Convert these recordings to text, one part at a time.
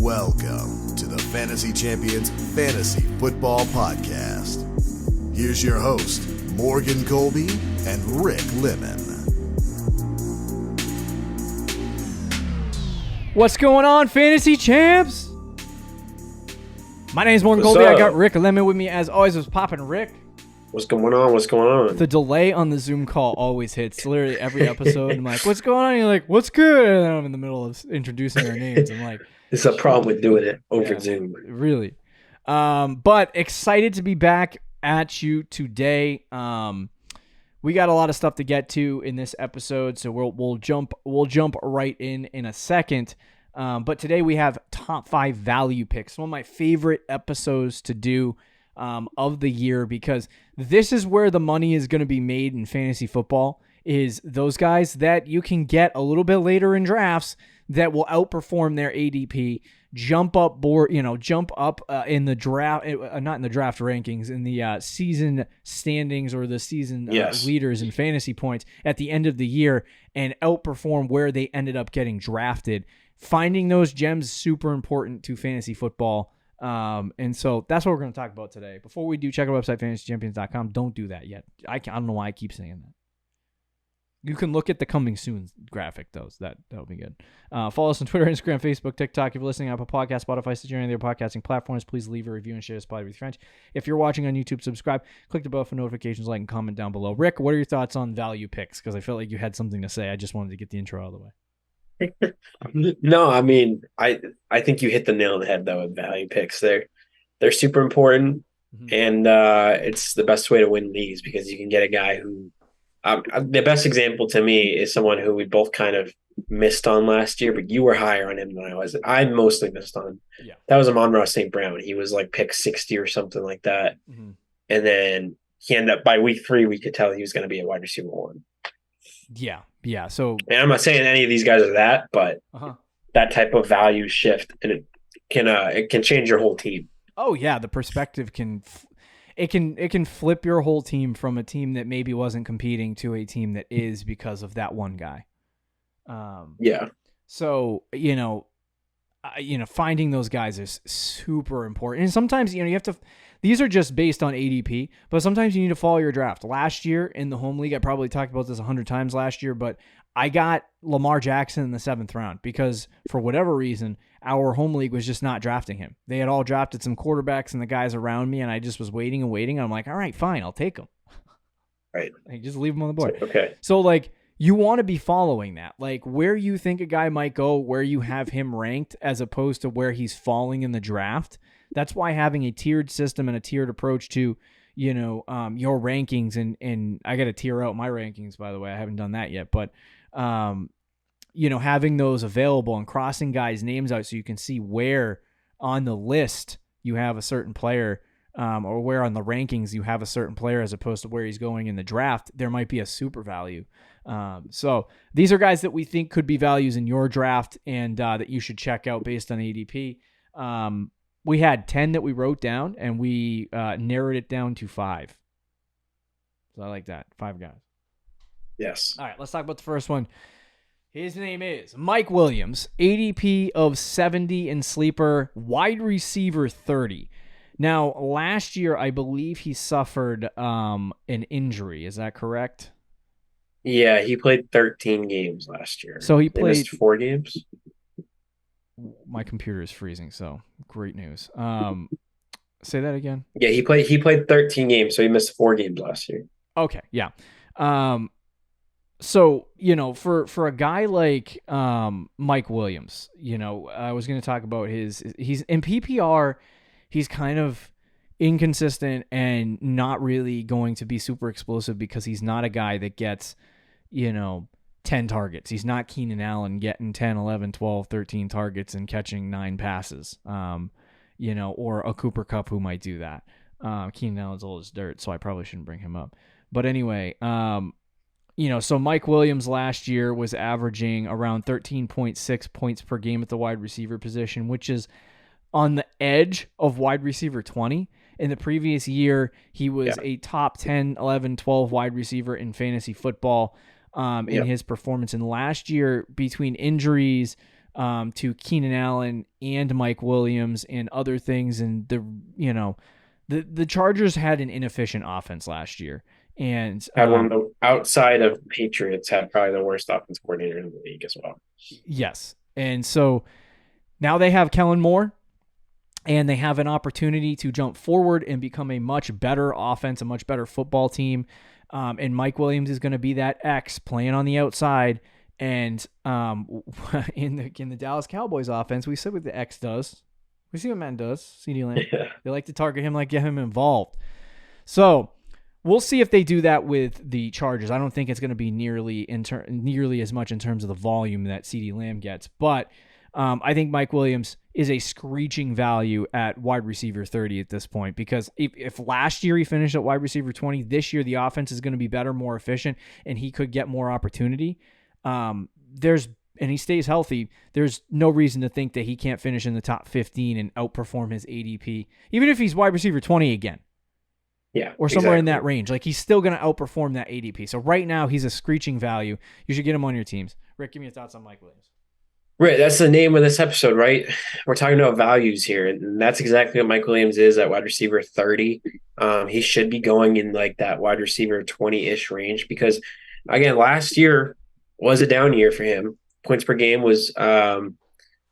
Welcome to the Fantasy Champions Fantasy Football Podcast. Here's your host, Morgan Colby and Rick Lemon. What's going on, Fantasy Champs? My name is Morgan Colby. I got Rick Lemon with me as always. Was popping Rick. What's going on? What's going on? The delay on the Zoom call always hits. Literally every episode, I'm like, what's going on? You're like, what's good? And then I'm in the middle of introducing our names. I'm like, it's a problem with doing it over Zoom. Really. But excited to be back at you today. We got a lot of stuff to get to in this episode, so we'll jump right in a second. But today we have top 5 value picks. One of my favorite episodes to do of the year, because this is where the money is going to be made in fantasy football, is those guys that you can get a little bit later in drafts that will outperform their ADP, jump up in the draft, not in the draft rankings, in the season standings or the season leaders in fantasy points at the end of the year, and outperform where they ended up getting drafted. Finding those gems is super important to fantasy football. And so that's what we're going to talk about today. Before we do, check our website, fantasychampions.com. Don't do that yet. I don't know why I keep saying that. You can look at the coming soon graphic, though. So that'll be good. Follow us on Twitter, Instagram, Facebook, TikTok. If you're listening on Apple Podcasts, Spotify, Stitcher, and other podcasting platforms, please leave a review and share this pod with your friends. If you're watching on YouTube, subscribe. Click the bell for notifications, like, and comment down below. Rick, what are your thoughts on value picks? Because I felt like you had something to say. I just wanted to get the intro out of the way. No, I mean, I think you hit the nail on the head, though, with value picks. They're super important, and it's the best way to win leagues, because you can get a guy who the best example to me is someone who we both kind of missed on last year, but you were higher on him than I was. I mostly missed on. Yeah. That was Amon-Ra St. Brown. He was like pick 60 or something like that. Mm-hmm. And then he ended up, by week 3, we could tell he was going to be a wide receiver 1. Yeah. So, and I'm not saying any of these guys are that, but that type of value shift, and it can change your whole team. Oh yeah, the perspective can flip your whole team from a team that maybe wasn't competing to a team that is, because of that one guy. So finding those guys is super important, and sometimes you have to. These are just based on ADP, but sometimes you need to follow your draft. Last year in the home league, I probably talked about this 100 times last year, but I got Lamar Jackson in the 7th round because for whatever reason, our home league was just not drafting him. They had all drafted some quarterbacks and the guys around me, and I just was waiting and waiting. I'm like, all right, fine, I'll take them. Right. Just leave them on the board. Okay. So you want to be following that, where you think a guy might go, where you have him ranked, as opposed to where he's falling in the draft. That's why having a tiered system and a tiered approach to, your rankings, and I got to tier out my rankings, by the way. I haven't done that yet, but, having those available and crossing guys' names out so you can see where on the list you have a certain player, or where on the rankings you have a certain player as opposed to where he's going in the draft, there might be a super value. So these are guys that we think could be values in your draft, and that you should check out based on ADP. We had 10 that we wrote down, and we narrowed it down to 5. So I like that. 5 guys. Yes. All right, let's talk about the first one. His name is Mike Williams, ADP of 70 in Sleeper, wide receiver 30. Now, last year, I believe he suffered an injury. Is that correct? Yeah, he played 13 games last year. So he missed 4 games. My computer is freezing, so great news. Say that again. Yeah, he played 13 games, so he missed 4 games last year. Okay, yeah. So, for a guy like Mike Williams, I was going to talk about he's in PPR, he's kind of inconsistent and not really going to be super explosive because he's not a guy that gets, 10 targets. He's not Keenan Allen getting 10, 11, 12, 13 targets and catching 9 passes, or a Cooper Kupp who might do that. Keenan Allen's old as dirt, so I probably shouldn't bring him up. But anyway, so Mike Williams last year was averaging around 13.6 points per game at the wide receiver position, which is on the edge of wide receiver 20. In the previous year, he was a top 10, 11, 12 wide receiver in fantasy football in his performance. And last year, between injuries, to Keenan Allen and Mike Williams and other things. And the Chargers had an inefficient offense last year. And had one of the, outside of Patriots, had probably the worst offense coordinator in the league as well. Yes. And so now they have Kellen Moore, and they have an opportunity to jump forward and become a much better offense, a much better football team. And Mike Williams is going to be that X playing on the outside. And in the Dallas Cowboys offense, we said what the X does. We see what man does, CeeDee Lamb. Yeah. They like to target him, like get him involved. So we'll see if they do that with the Chargers. I don't think it's going to be nearly as much in terms of the volume that CeeDee Lamb gets. But I think Mike Williams is a screeching value at wide receiver 30 at this point, because if last year he finished at wide receiver 20, this year the offense is going to be better, more efficient, and he could get more opportunity. And he stays healthy, there's no reason to think that he can't finish in the top 15 and outperform his ADP, even if he's wide receiver 20 again. Yeah. Or somewhere in that range. Like, he's still going to outperform that ADP. So right now he's a screeching value. You should get him on your teams. Rick, give me your thoughts on Mike Williams. Right, that's the name of this episode, right? We're talking about values here, and that's exactly what Mike Williams is at wide receiver 30. He should be going in like that wide receiver 20-ish range because, again, last year was a down year for him. Points per game was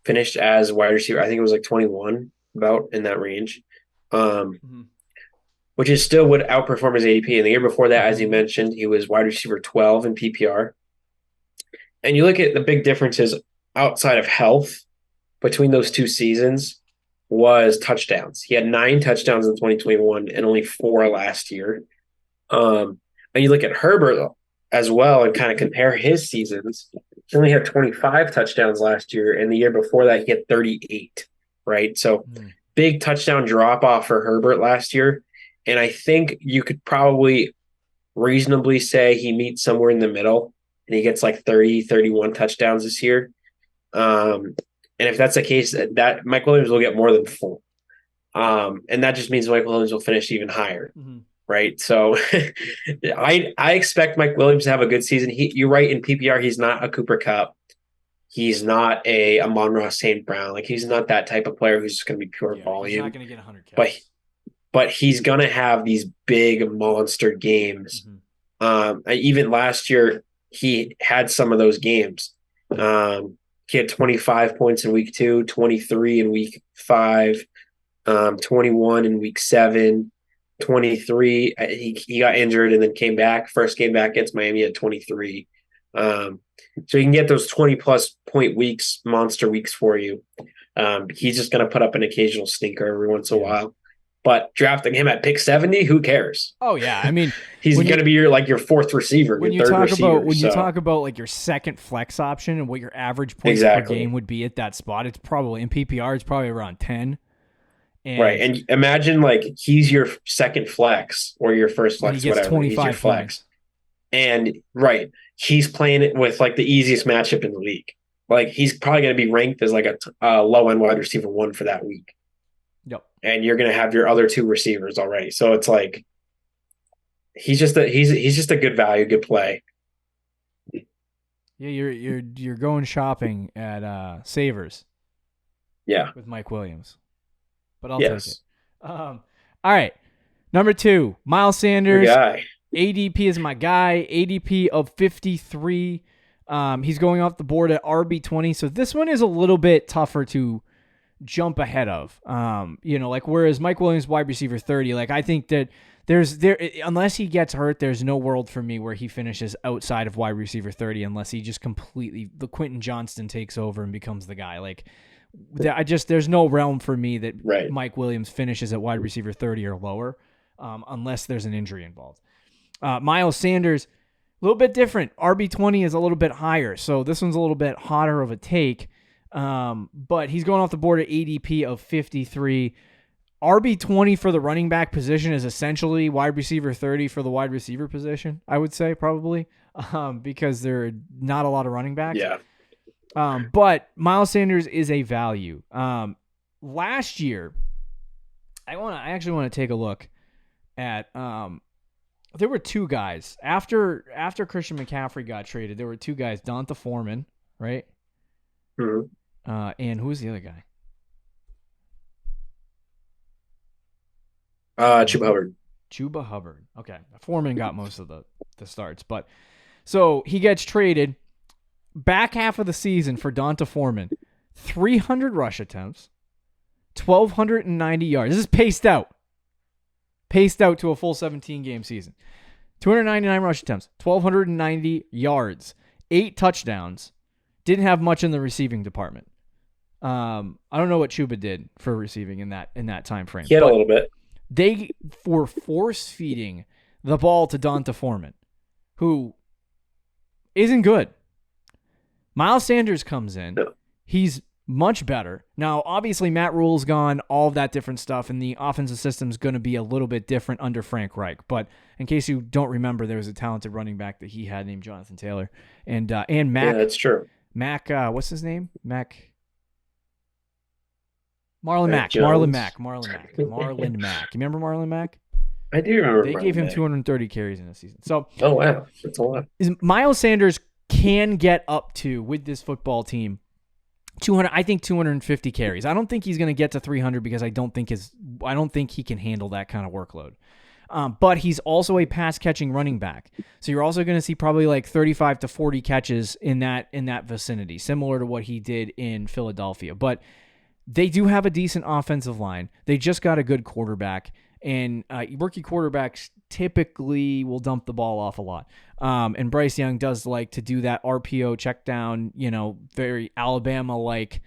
finished as wide receiver. I think it was like 21, about in that range, which is still would outperform his ADP. And the year before that, as you mentioned, he was wide receiver 12 in PPR. And you look at the big differences outside of health between those two seasons was touchdowns. He had 9 touchdowns in 2021 and only 4 last year. And you look at Herbert as well and kind of compare his seasons. He only had 25 touchdowns last year, and the year before that he had 38, right? So big touchdown drop off for Herbert last year. And I think you could probably reasonably say he meets somewhere in the middle and he gets like 30, 31 touchdowns this year. And if that's the case, that Mike Williams will get more than 4. And that just means Mike Williams will finish even higher, right? So I expect Mike Williams to have a good season. You're right, in PPR, he's not a Cooper Kupp. He's not a Amon-Ra St. Brown. Like, he's not that type of player who's just going to be pure volume. He's not going to get 100 catches. But he's going to have these big monster games. Even last year, he had some of those games. He had 25 points in week 2, 23 in week 5, 21 in week 7, 23. He got injured and then came back. First game back against Miami at 23. So you can get those 20-plus point weeks, monster weeks for you. He's just going to put up an occasional stinker every once in a while. But drafting him at pick 70, who cares? Oh yeah, I mean, he's going to be your 4th receiver, your third receiver. You talk about like your second flex option and what your average points per game would be at that spot, it's probably in PPR, it's probably around 10. Right, and imagine he's your second flex or your first flex, he gets whatever. 25 he's your flex, points. And he's playing it with the easiest matchup in the league. He's probably going to be ranked as a low end wide receiver 1 for that week. Yep. And you're going to have your other 2 receivers already. So it's he's just a good value, good play. Yeah, you're going shopping at Savers. Yeah. With Mike Williams. But I'll take it. All right. Number 2, Miles Sanders. Your guy. ADP is my guy. ADP of 53. He's going off the board at RB20. So this one is a little bit tougher to jump ahead of, whereas Mike Williams wide receiver 30, I think that unless he gets hurt, there's no world for me where he finishes outside of wide receiver 30 unless he just completely the Quentin Johnston takes over and becomes the guy. There's no realm for me that Mike Williams finishes at wide receiver 30 or lower, unless there's an injury involved. Miles Sanders, a little bit different. RB20 is a little bit higher, so this one's a little bit hotter of a take. But he's going off the board at ADP of 53. RB20 for the running back position is essentially wide receiver 30 for the wide receiver position, I would say, probably, because there are not a lot of running backs. Yeah. But Miles Sanders is a value. Last year, I actually want to take a look at there were 2 guys after Christian McCaffrey got traded. There were 2 guys, Donta Foreman, right? Mm-hmm. And who's the other guy? Chuba Hubbard. Chuba Hubbard. Okay. Foreman got most of the starts. But so he gets traded back half of the season for Donta Foreman. 300 rush attempts, 1,290 yards. This is paced out. Paced out to a full 17-game season. 299 rush attempts, 1,290 yards, 8 touchdowns. Didn't have much in the receiving department. I don't know what Chuba did for receiving in that time frame. He had a little bit. They were force-feeding the ball to Donta Foreman, who isn't good. Miles Sanders comes in. No. He's much better. Now, obviously, Matt Rule's gone, all of that different stuff, and the offensive system's going to be a little bit different under Frank Reich. But in case you don't remember, there was a talented running back that he had named Jonathan Taylor. And Mac. Yeah, that's true. Mac, what's his name? Marlon Mack. Jones. Marlon Mack. You remember Marlon Mack? I do remember. They gave him 230 carries in a season. So, oh wow, that's a lot. Miles Sanders can get up to, with this football team, 200. I think 250 carries. I don't think he's going to get to 300 because I don't think he can handle that kind of workload. But he's also a pass catching running back. So you're also going to see probably like 35 to 40 catches in that vicinity, similar to what he did in Philadelphia. But they do have a decent offensive line. They just got a good quarterback, and rookie quarterbacks typically will dump the ball off a lot. And Bryce Young does like to do that RPO check down, very Alabama-like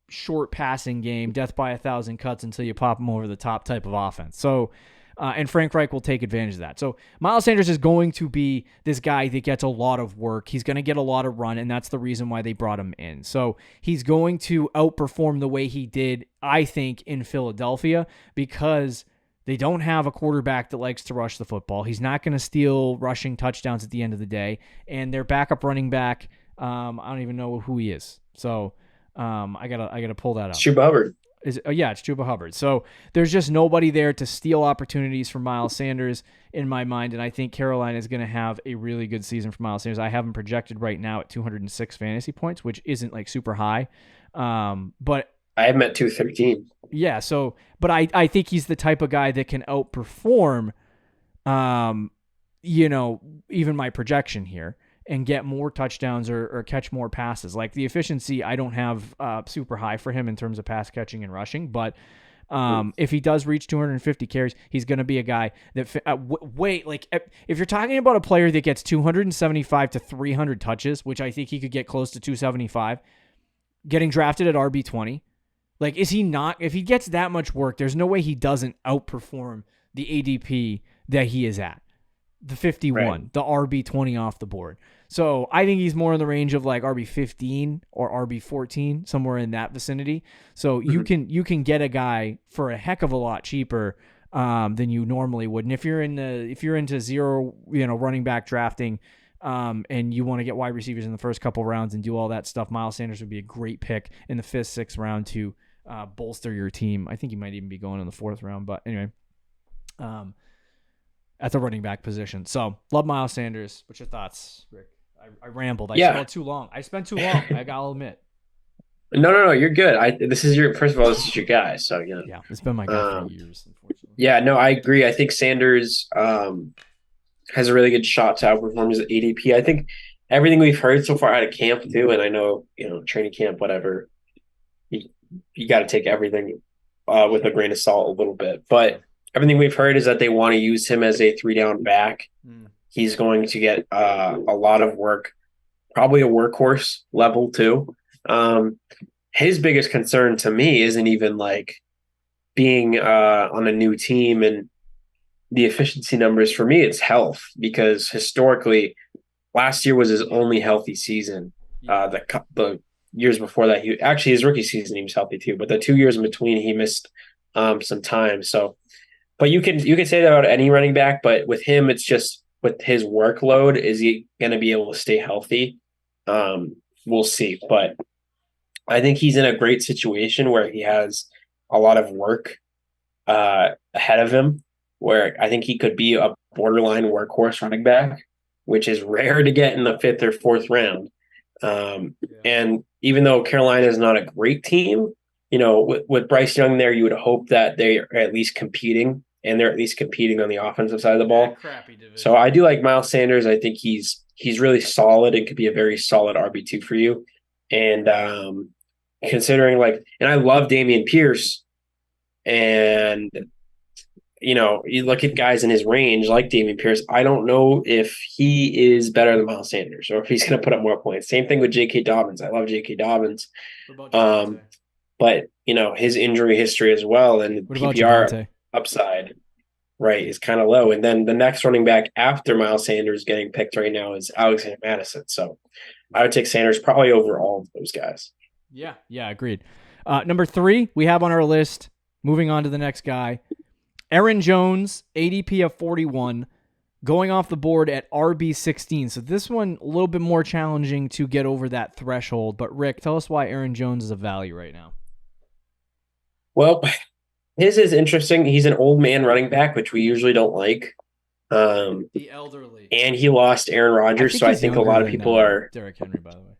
short passing game, death by 1,000 cuts until you pop them over the top type of offense. So, and Frank Reich will take advantage of that. So Miles Sanders is going to be this guy that gets a lot of work. He's going to get a lot of run, and that's the reason why they brought him in. So he's going to outperform the way he did, I think, in Philadelphia because they don't have a quarterback that likes to rush the football. He's not going to steal rushing touchdowns at the end of the day. And their backup running back, I don't even know who he is. So I gotta pull that up. Chuba Hubbard. It's Chuba Hubbard. So there's just nobody there to steal opportunities from Miles Sanders in my mind, and I think Carolina is going to have a really good season for Miles Sanders. I have him projected right now at 206 fantasy points, which isn't like super high, but I have him at 213. Yeah. So, but I think he's the type of guy that can outperform, even my projection here, and get more touchdowns or catch more passes. Like the efficiency, I don't have super high for him in terms of pass catching and rushing, but if he does reach 250 carries, he's going to be a guy that if you're talking about a player that gets 275 to 300 touches, which I think he could get close to 275, getting drafted at RB20, like, is he not? If he gets that much work, there's no way he doesn't outperform the ADP that he is at. The 51, right. The RB20 off the board. So I think he's more in the range of like RB15 or RB14, somewhere in that vicinity. So you can get a guy for a heck of a lot cheaper than you normally would. And if you're into zero, running back drafting, and you want to get wide receivers in the first couple rounds and do all that stuff, Miles Sanders would be a great pick in the 5th, 6th round to bolster your team. I think he might even be going in the 4th round, but anyway, at the running back position. So love Miles Sanders. What's your thoughts, Rick? I rambled. I spent too long. I'll admit. No, you're good. This is your guy. So yeah, it's been my guy for years. Unfortunately. Yeah, no, I agree. I think Sanders has a really good shot to outperform his ADP. I think everything we've heard so far out of camp too, and I know training camp, whatever. You got to take everything with a grain of salt a little bit, but everything we've heard is that they want to use him as a 3-down back. He's going to get a lot of work, probably a workhorse level too. His biggest concern to me isn't even like being on a new team and the efficiency numbers. For me, it's health, because historically last year was his only healthy season. The years before that, his rookie season, he was healthy too, but the 2 years in between, he missed some time. So, but you can say that about any running back, but with him, it's just with his workload, is he going to be able to stay healthy? We'll see. But I think he's in a great situation where he has a lot of work ahead of him, where I think he could be a borderline workhorse running back, which is rare to get in the 5th or 4th round. And even though Carolina is not a great team, with Bryce Young there, you would hope that they are at least competing, and they're at least competing on the offensive side of the ball. Crappy division. So I do like Miles Sanders. I think he's really solid and could be a very solid RB2 for you. And considering and I love Dameon Pierce, and you look at guys in his range like Dameon Pierce. I don't know if he is better than Miles Sanders or if he's going to put up more points. Same thing with J.K. Dobbins. I love J.K. Dobbins. What about Javonte? But his injury history as well and what about PPR Javonte? Upside, right, is kind of low. And then the next running back after Miles Sanders getting picked right now is Alexander Madison. So I would take Sanders probably over all of those guys. Yeah, agreed. Number 3 we have on our list. Moving on to the next guy. Aaron Jones, ADP of 41, going off the board at RB 16. So this one a little bit more challenging to get over that threshold. But Rick, tell us why Aaron Jones is a value right now. Well, his is interesting. He's an old man running back, which we usually don't like. The elderly. And he lost Aaron Rodgers, so I think a lot of people are... Derrick Henry, by the way.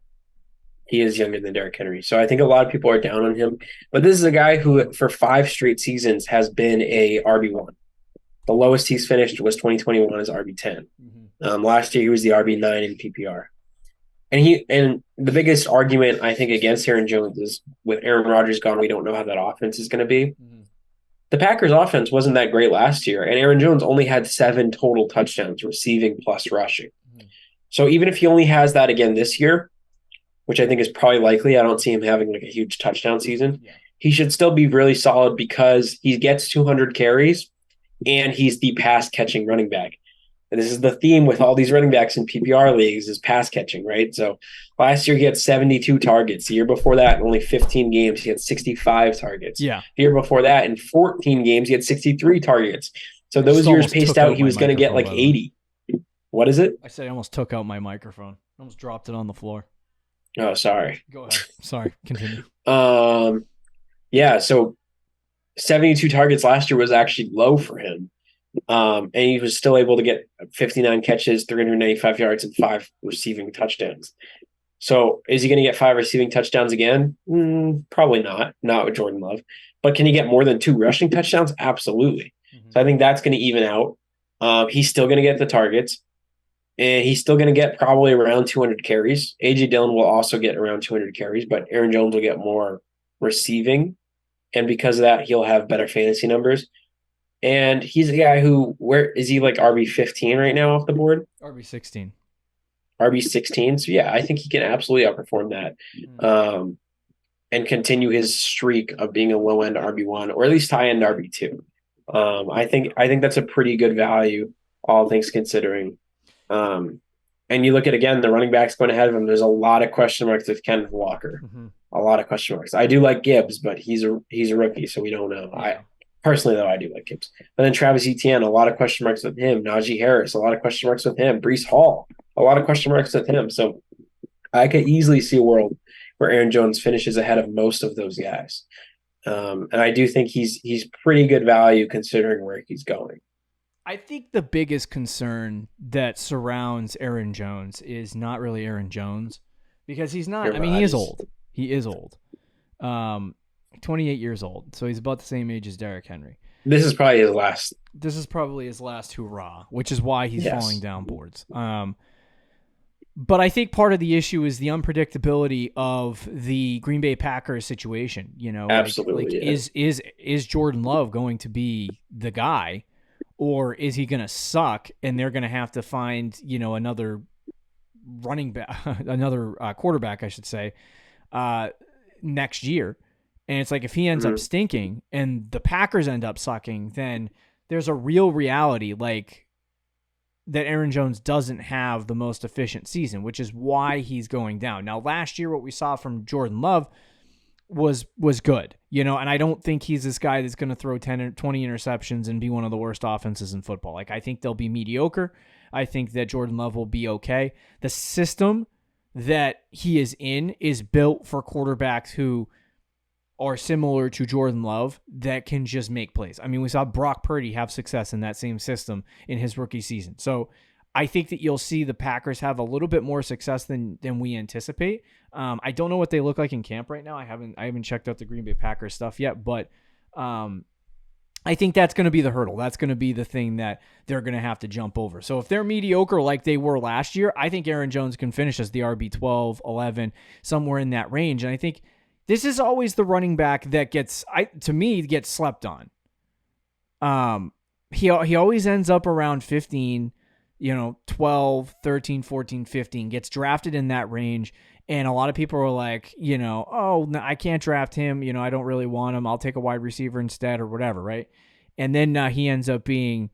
He is younger than Derrick Henry. So I think a lot of people are down on him. But this is a guy who, for 5 straight seasons, has been a RB1. The lowest he's finished was 2021 as RB10. Mm-hmm. Last year, he was the RB9 in PPR. And the biggest argument, I think, against Aaron Jones is with Aaron Rodgers gone, we don't know how that offense is going to be. Mm-hmm. The Packers' offense wasn't that great last year, and Aaron Jones only had 7 total touchdowns, receiving plus rushing. Mm-hmm. So even if he only has that again this year, which I think is probably likely. I don't see him having a huge touchdown season. Yeah. He should still be really solid because he gets 200 carries and he's the pass catching running back. And this is the theme with all these running backs in PPR leagues is pass catching, right? So last year he had 72 targets. The year before that, in only 15 games, he had 65 targets. Yeah. The year before that, in 14 games, he had 63 targets. So those years paced out, he was going to get 80. What is it? I said I almost took out my microphone. I almost dropped it on the floor. Oh, sorry. Go ahead. Sorry. Continue. Yeah, so 72 targets last year was actually low for him. And he was still able to get 59 catches, 395 yards, and 5 receiving touchdowns. So is he going to get 5 receiving touchdowns again? Probably not. Not with Jordan Love. But can he get more than 2 rushing touchdowns? Absolutely. Mm-hmm. So I think that's going to even out. He's still going to get the targets. And he's still going to get probably around 200 carries. A.J. Dillon will also get around 200 carries, but Aaron Jones will get more receiving. And because of that, he'll have better fantasy numbers. And he's a guy who, where is he like RB15 right now off the board? RB16. RB16. So, yeah, I think he can absolutely outperform that and continue his streak of being a low-end RB1 or at least high-end RB2. I think that's a pretty good value, all things considering. And you look at, again, the running backs going ahead of him, there's a lot of question marks with Kenneth Walker. Mm-hmm. A lot of question marks. I do like Gibbs, but he's a rookie, so we don't know. Yeah. Personally, though, I do like Gibbs. But then Travis Etienne, a lot of question marks with him. Najee Harris, a lot of question marks with him. Breece Hall, a lot of question marks with him. So I could easily see a world where Aaron Jones finishes ahead of most of those guys. And I do think he's pretty good value considering where he's going. I think the biggest concern that surrounds Aaron Jones is not really Aaron Jones because he's not. I mean, he is old. He is old. 28 years old, so he's about the same age as Derrick Henry. This is probably his last. This is probably his last hurrah, which is why he's falling down boards. But I think part of the issue is the unpredictability of the Green Bay Packers situation. You know, absolutely. Is Jordan Love going to be the guy, or is he going to suck and they're going to have to find another running back, another quarterback, I should say, next year? And it's like if he ends up stinking and the Packers end up sucking, then there's a real reality that Aaron Jones doesn't have the most efficient season, which is why he's going down. Now, last year, what we saw from Jordan Love was good, and I don't think he's this guy that's going to throw 10 or 20 interceptions and be one of the worst offenses in football. I think they'll be mediocre. I think that Jordan Love will be okay. The system that he is in is built for quarterbacks who are similar to Jordan Love that can just make plays. I mean, we saw Brock Purdy have success in that same system in his rookie season. So I think that you'll see the Packers have a little bit more success than we anticipate. I don't know what they look like in camp right now. I haven't checked out the Green Bay Packers stuff yet, but I think that's going to be the hurdle. That's going to be the thing that they're going to have to jump over. So if they're mediocre like they were last year, I think Aaron Jones can finish as the RB 12, 11, somewhere in that range. And I think this is always the running back that gets slept on. He always ends up around 15, 12, 13, 14, 15, gets drafted in that range. And a lot of people are like, oh, no, I can't draft him. I don't really want him. I'll take a wide receiver instead or whatever, right? And then he ends up being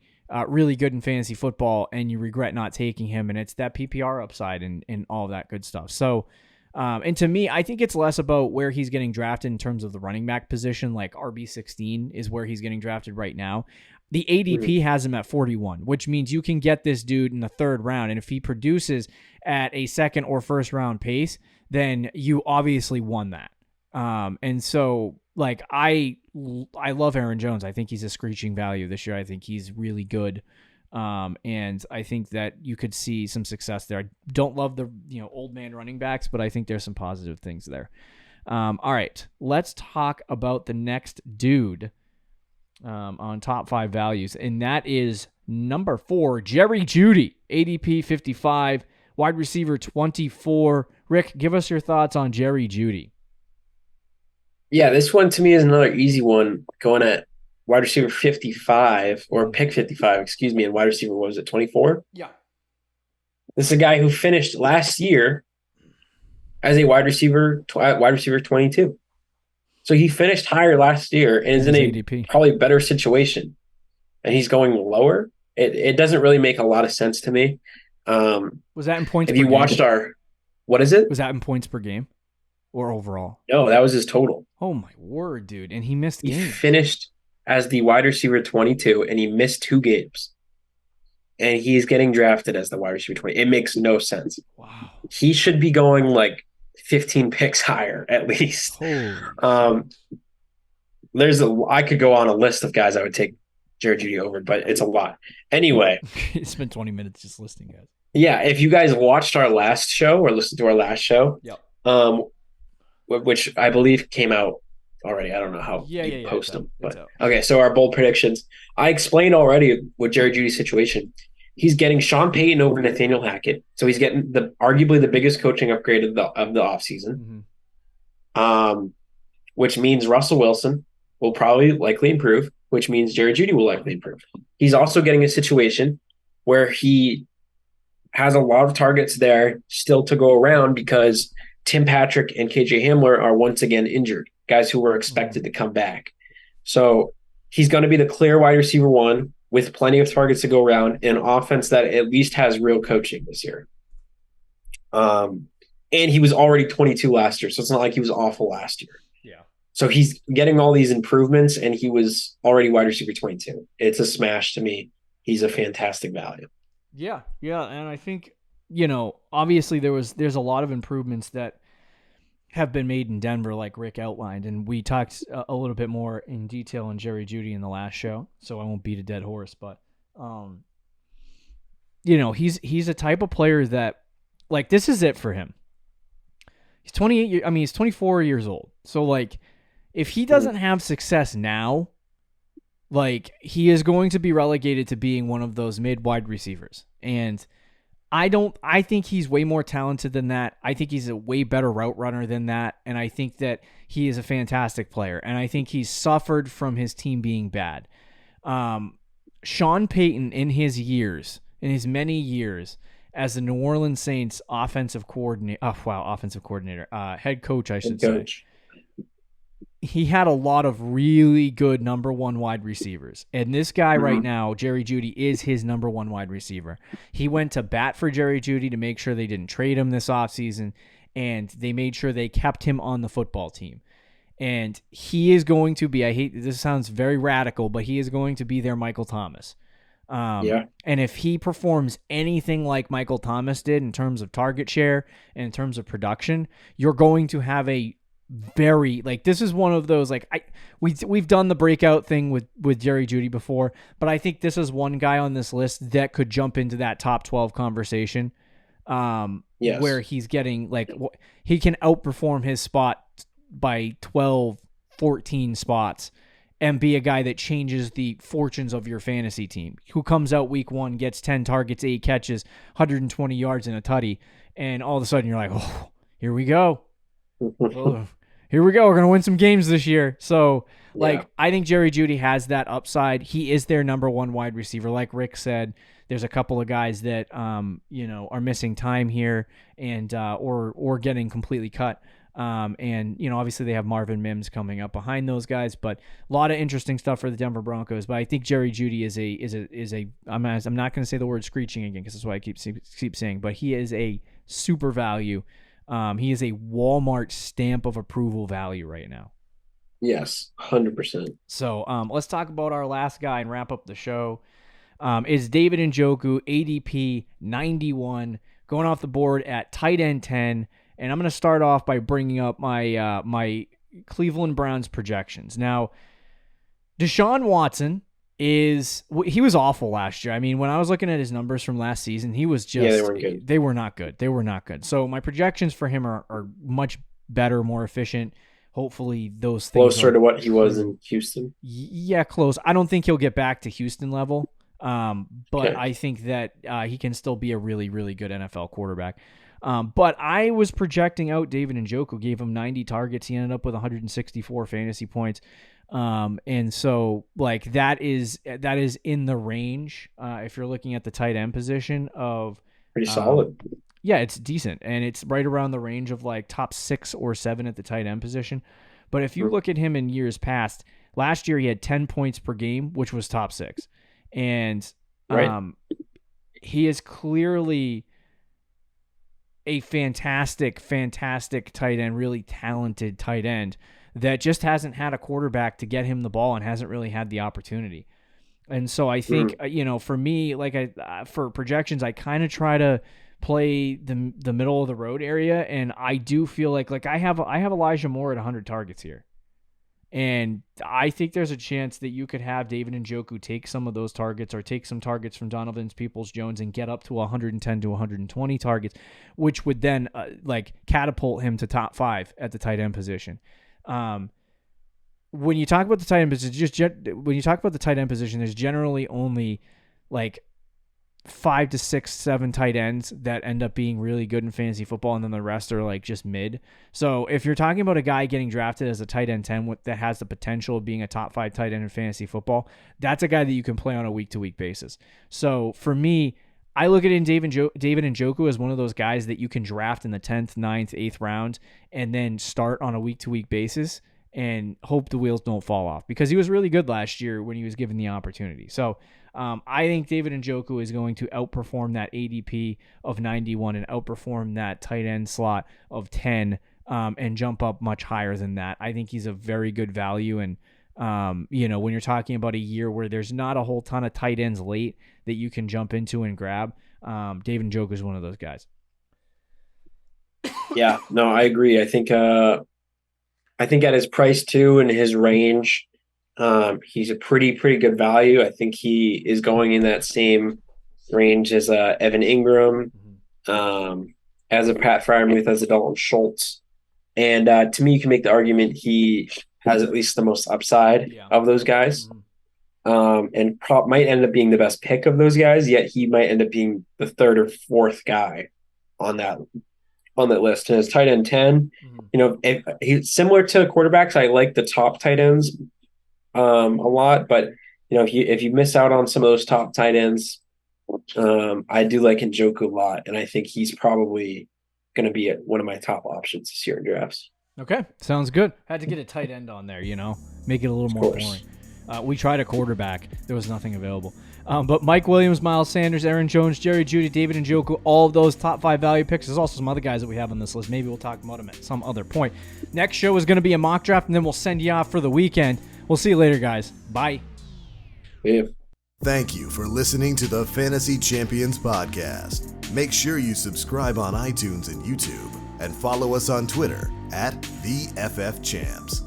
really good in fantasy football, and you regret not taking him. And it's that PPR upside and all that good stuff. So, and to me, I think it's less about where he's getting drafted in terms of the running back position. Like RB16 is where he's getting drafted right now. The ADP has him at 41, which means you can get this dude in the third round. And if he produces at a second or first round pace, then you obviously won that. And so like, I love Aaron Jones. I think he's a screeching value this year. I think he's really good. And I think that you could see some success there. I don't love the, old man running backs, but I think there's some positive things there. All right, let's talk about the next dude on top 5 values, and that is number 4, Jerry Jeudy, ADP 55, wide receiver 24. Rick, give us your thoughts on Jerry Jeudy. Yeah, this one to me is another easy one, going at wide receiver 55, or pick 55, excuse me, and wide receiver, what was it, 24? Yeah. This is a guy who finished last year as a wide receiver 22. So he finished higher last year and is in a ADP. Probably better situation, and he's going lower. It doesn't really make a lot of sense to me. Was that in points? If you watched what is it? Was that in points per game or overall? No, that was his total. Oh my word, dude! And he missed games. He finished as the wide receiver 22, and he missed 2 games, and he's getting drafted as the wide receiver 20. It makes no sense. Wow. He should be going like 15 picks higher at least. I could go on a list of guys I would take Jerry Jeudy over, but it's a lot. Anyway, spent 20 minutes just listing guys. Yeah, if you guys watched our last show or listened to our last show, yep. Which I believe came out already. I don't know how you post them, but okay. So our bold predictions. I explained already with Jerry Jeudy's situation. He's getting Sean Payton over Nathaniel Hackett, so he's getting arguably the biggest coaching upgrade of the offseason. Mm-hmm. Which means Russell Wilson will likely improve, which means Jerry Jeudy will likely improve. He's also getting a situation where he has a lot of targets there still to go around because Tim Patrick and KJ Hamler are once again injured, guys who were expected to come back. So he's going to be the clear wide receiver 1 with plenty of targets to go around, in an offense that at least has real coaching this year. And he was already 22 last year, so it's not like he was awful last year. Yeah. So he's getting all these improvements, and he was already wide receiver 22. It's a smash to me. He's a fantastic value. Yeah, and I think, obviously there's a lot of improvements that have been made in Denver, like Rick outlined, and we talked a little bit more in detail on Jerry Jeudy in the last show, so I won't beat a dead horse, but he's a type of player that, like, this is it for him. He's 28. He's 24 years old. So, like, if he doesn't have success now, like, he is going to be relegated to being one of those mid wide receivers. And I think he's way more talented than that. I think he's a way better route runner than that. And I think that he is a fantastic player. And I think he's suffered from his team being bad. Sean Payton, in his many years as the New Orleans Saints offensive coordinator, head coach, I should say. He had a lot of really good number 1 wide receivers. And this guy right now, Jerry Jeudy, is his number 1 wide receiver. He went to bat for Jerry Jeudy to make sure they didn't trade him this offseason, and they made sure they kept him on the football team. And he is going to be, this sounds very radical, but he is going to be their Michael Thomas. And if he performs anything like Michael Thomas did in terms of target share and in terms of production, you're going to have a very like this is one of those like we've done the breakout thing with Jerry Jeudy before, but I think this is one guy on this list that could jump into that top 12 conversation. Yes. Where he's getting like he can outperform his spot by 12, 14 spots and be a guy that changes the fortunes of your fantasy team, who comes out week 1, gets 10 targets, 8 catches, 120 yards and a tutty, and all of a sudden you're like, oh, here we go. Here we go. We're going to win some games this year. So, like, I think Jerry Jeudy has that upside. He is their number 1 wide receiver. Like Rick said, there's a couple of guys that, are missing time here and or getting completely cut. And, obviously they have Marvin Mims coming up behind those guys, but a lot of interesting stuff for the Denver Broncos. But I think Jerry Jeudy is a I'm not going to say the word screeching again because that's what I keep saying, but he is a super value. He is a Walmart stamp of approval value right now. Yes, 100%. So let's talk about our last guy and wrap up the show. Is David Njoku, ADP 91, going off the board at tight end 10. And I'm going to start off by bringing up my my Cleveland Browns projections. Now, Deshaun Watson he was awful last year. I mean, when I was looking at his numbers from last season, he was just they weren't good. They were not good. They were not good. So my projections for him are much better, more efficient. Hopefully those things closer to what he was in Houston. Yeah, close. I don't think he'll get back to Houston level. But I think that he can still be a really, really good NFL quarterback. But I was projecting out David Njoku, gave him 90 targets. He ended up with 164 fantasy points. And so like that is in the range. If you're looking at the tight end position of pretty solid. Yeah, it's decent. And it's right around the range of like top 6 or 7 at the tight end position. But if you look at him in years past, last year he had 10 points per game, which was top 6. And he is clearly a fantastic tight end, really talented tight end that just hasn't had a quarterback to get him the ball and hasn't really had the opportunity. And so I think, for me, like for projections, I kind of try to play the middle of the road area. And I do feel like I have Elijah Moore at 100 targets here. And I think there's a chance that you could have David Njoku take some of those targets or take some targets from Donovan Peoples-Jones and get up to 110 to 120 targets, which would then catapult him to top 5 at the tight end position. When you talk about the tight end position, there's generally only like 5 to 6, 7 tight ends that end up being really good in fantasy football, and then the rest are like just mid. So if you're talking about a guy getting drafted as a tight end 10 that has the potential of being a top 5 tight end in fantasy football, that's a guy that you can play on a week-to-week basis. So for me, I look at David Njoku as one of those guys that you can draft in the 10th, 9th, 8th round and then start on a week-to-week basis and hope the wheels don't fall off, because he was really good last year when he was given the opportunity. So I think David Njoku is going to outperform that ADP of 91 and outperform that tight end slot of 10 and jump up much higher than that. I think he's a very good value. And, when you're talking about a year where there's not a whole ton of tight ends late that you can jump into and grab, David Njoku is one of those guys. Yeah, no, I agree. I think at his price too and his range, he's a pretty good value. I think he is going in that same range as Evan Ingram, as a Pat Freiermuth, as a Dalton Schultz. And to me, you can make the argument he has at least the most upside of those guys. And might end up being the best pick of those guys, yet he might end up being the 3rd or 4th guy on that list. And as tight end 10, if he's similar to quarterbacks, I like the top tight ends a lot, but if you miss out on some of those top tight ends, I do like Njoku a lot, and I think he's probably going to be one of my top options this year in drafts. Okay, sounds good. Had to get a tight end on there, make it a little more boring. We tried a quarterback. There was nothing available. But Mike Williams, Miles Sanders, Aaron Jones, Jerry Jeudy, David Njoku, all of those top 5 value picks. There's also some other guys that we have on this list. Maybe we'll talk about them at some other point. Next show is going to be a mock draft, and then we'll send you off for the weekend. We'll see you later, guys. Bye. Yeah. Thank you for listening to the Fantasy Champions Podcast. Make sure you subscribe on iTunes and YouTube, and follow us on Twitter at the FF Champs.